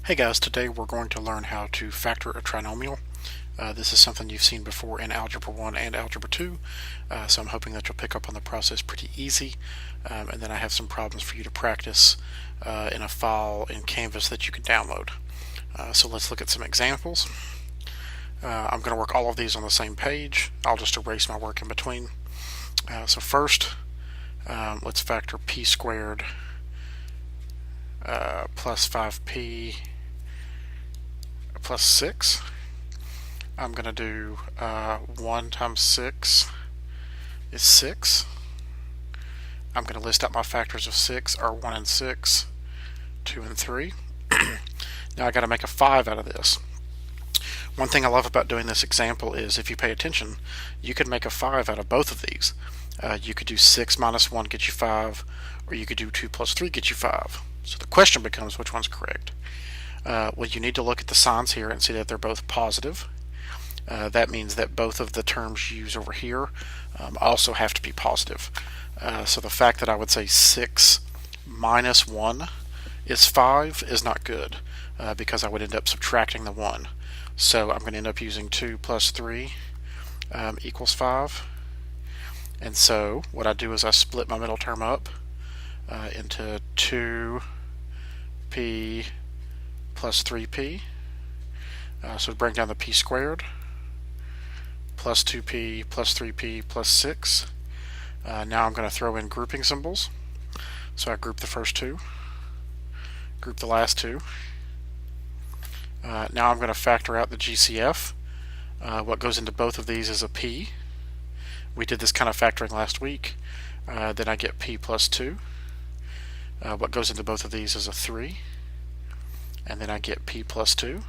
Hey guys, today we're going to learn how to factor a trinomial. This is something you've seen before in Algebra 1 and Algebra 2, so I'm hoping that you'll pick up on the process pretty easy. And then I have some problems for you to practice in a file in Canvas that you can download. So let's look at some examples. I'm going to work all of these on the same page. I'll just erase my work in between. So first, let's factor p squared plus 5p plus 6. I'm going to do 1 times 6 is 6. I'm going to list out my factors of 6 are 1 and 6, 2 and 3. Now I got to make a 5 out of this. One thing I love about doing this example is if you pay attention, you could make a 5 out of both of these. You could do 6 minus 1 get you 5, or you could do 2 plus 3 get you 5. So the question becomes which one's correct. Well, you need to look at the signs here and see that they're both positive. That means that both of the terms you use over here also have to be positive. So the fact that I would say 6 minus 1 is 5 is not good because I would end up subtracting the 1. So I'm going to end up using 2 plus 3 equals 5. And so what I do is I split my middle term up into 2p plus 3p. So to bring down the p squared plus 2p plus 3p plus 6. Now I'm going to throw in grouping symbols. So I group the first two, group the last two. Now I'm going to factor out the GCF. What goes into both of these is a p. We did this kind of factoring last week. Then I get p plus 2. What goes into both of these is a 3. And then I get p plus 2.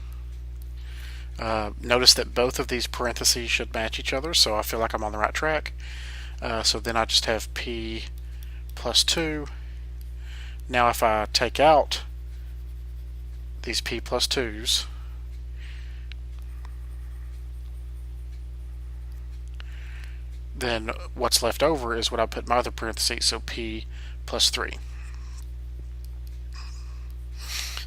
Notice that both of these parentheses should match each other, so I feel like I'm on the right track. So then I just have p plus 2. Now if I take out these p plus 2's, then what's left over is what I put in my other parentheses, so p plus 3.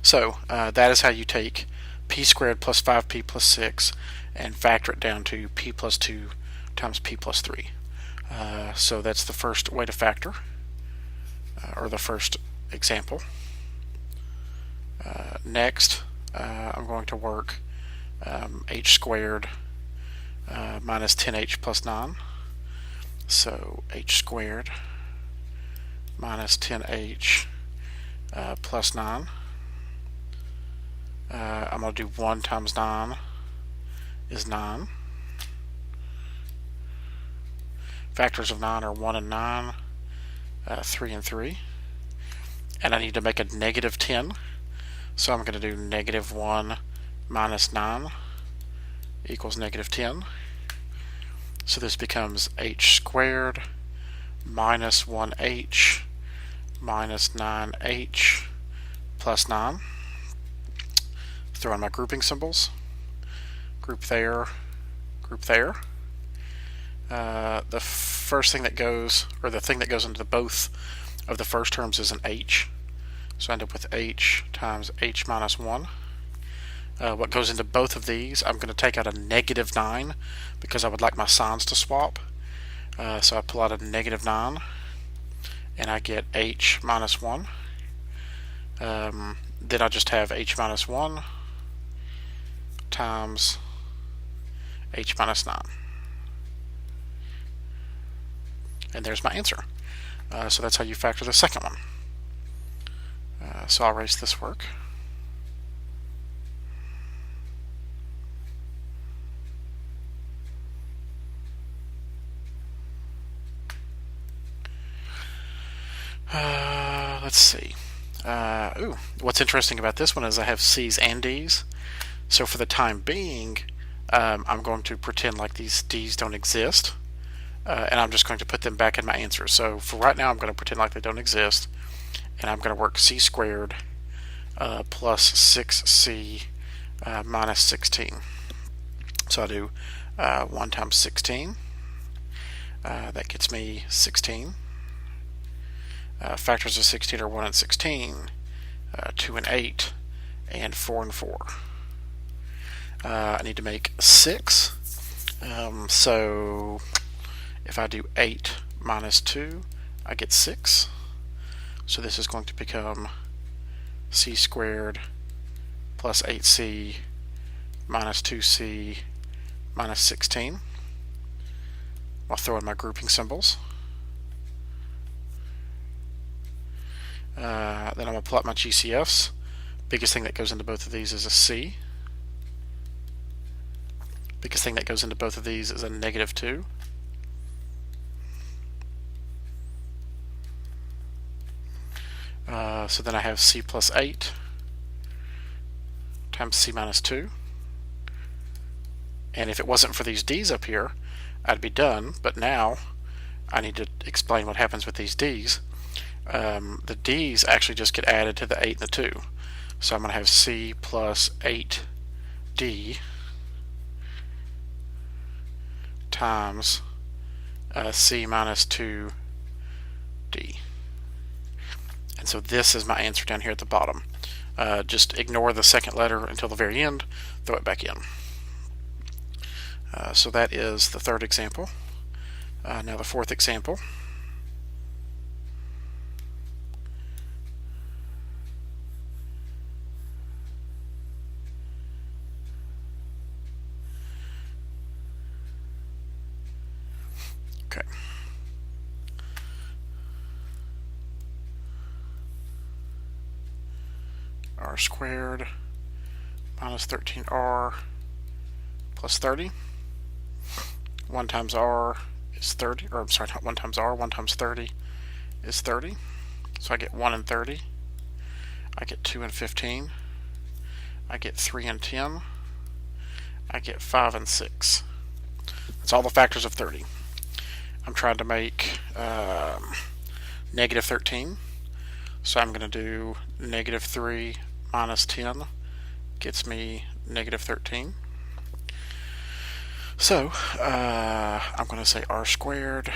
So that is how you take p squared plus 5p plus 6 and factor it down to p plus 2 times p plus 3. So that's the first way to factor, or the first example. Next, I'm going to work h squared minus 10h plus 9. So h squared minus 10h plus 9. I'm going to do 1 times 9 is 9. Factors of 9 are 1 and 9, 3 and 3. And I need to make a negative 10. So I'm going to do negative 1 minus 9 equals negative 10. So this becomes h squared minus 1h minus 9h plus 9. Throw in my grouping symbols. Group there, group there. The first thing that goes, or the thing that goes into both of the first terms is an h. So I end up with h times h minus 1. What goes into both of these, I'm going to take out a negative 9 because I would like my signs to swap. So I pull out a negative 9 and I get h minus 1. Then I just have h minus 1 times h minus 9. And there's my answer. So that's how you factor the second one. So I'll erase this work. Let's see. What's interesting about this one is I have C's and D's. So for the time being, I'm going to pretend like these D's don't exist. And I'm just going to put them back in my answer. So for right now, I'm going to pretend like they don't exist. And I'm going to work c squared plus 6c minus 16. So I'll do 1 times 16. That gets me 16. Factors of 16 are 1 and 16, 2 and 8, and 4 and 4. I need to make 6. So if I do 8 minus 2, I get 6. So this is going to become c squared plus 8c minus 2c minus 16. I'll throw in my grouping symbols. Then I'm going to plot my GCFs. Biggest thing that goes into both of these is a c. Biggest thing that goes into both of these is a negative 2. So then I have c plus 8 times c minus 2. And if it wasn't for these d's up here, I'd be done. But now I need to explain what happens with these d's. The d's actually just get added to the 8 and the 2. So I'm going to have c plus 8d times c minus 2d. And so this is my answer down here at the bottom. Just ignore the second letter until the very end, throw it back in. So that is the third example. Now the fourth example. Okay. R squared minus 13r plus 30. 1 times r is 30, or I'm sorry, not 1 times r, 1 times 30 is 30. So I get 1 and 30. I get 2 and 15. I get 3 and 10. I get 5 and 6. That's all the factors of 30. I'm trying to make negative 13. So I'm going to do negative 3 minus 10 gets me negative 13. So I'm going to say r squared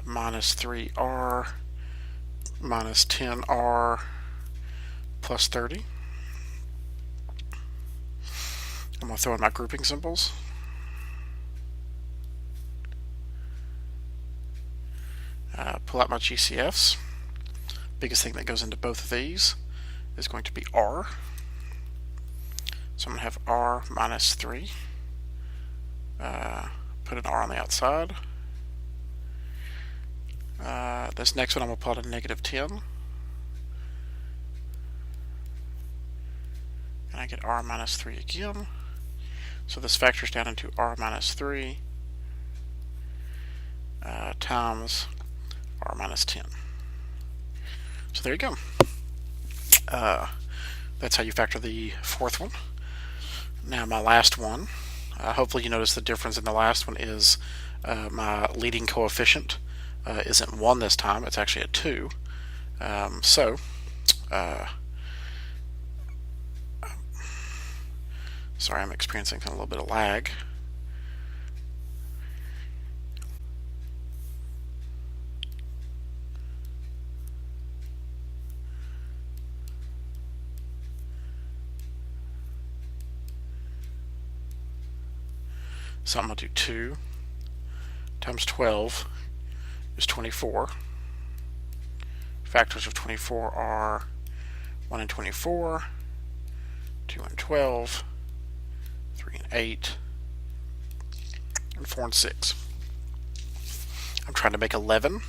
minus 3r minus 10r plus 30. I'm going to throw in my grouping symbols. Pull out my GCFs. Biggest thing that goes into both of these is going to be r. So I'm going to have r minus 3. Put an r on the outside. This next one I'm going to plot a negative 10. And I get r minus 3 again. So this factors down into r minus 3 times r minus 10. So there you go. That's how you factor the fourth one. Now my last one. Hopefully you notice the difference in the last one is my leading coefficient isn't 1 this time, it's actually a 2. Sorry, I'm experiencing a little bit of lag. So I'm going to do 2 times 12 is 24. Factors of 24 are 1 and 24, 2 and 12, 3 and 8, and 4 and 6. I'm trying to make 11,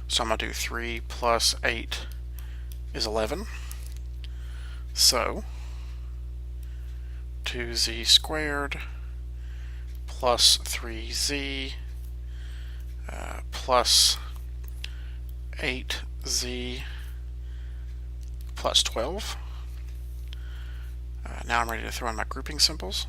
so I'm going to do 3 plus 8 is 11. So 2z squared plus 3z plus 8z plus 12. Now I'm ready to throw in my grouping symbols.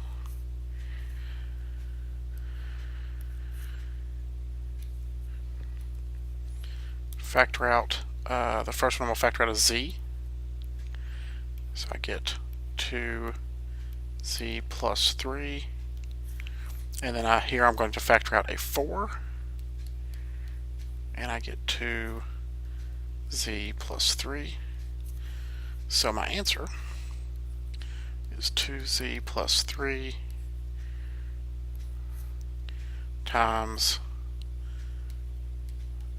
Factor out, the first one will factor out a z. So I get 2z plus 3. And then here I'm going to factor out a 4. And I get 2z plus 3. So my answer is 2z plus 3 times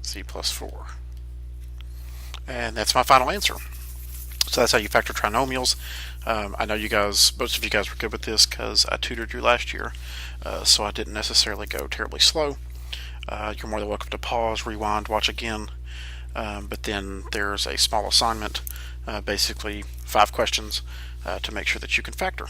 z plus 4. And that's my final answer. So that's how you factor trinomials. I know most of you guys were good with this because I tutored you last year, so I didn't necessarily go terribly slow. You're more than welcome to pause, rewind, watch again. But then there's a small assignment, basically 5 questions to make sure that you can factor.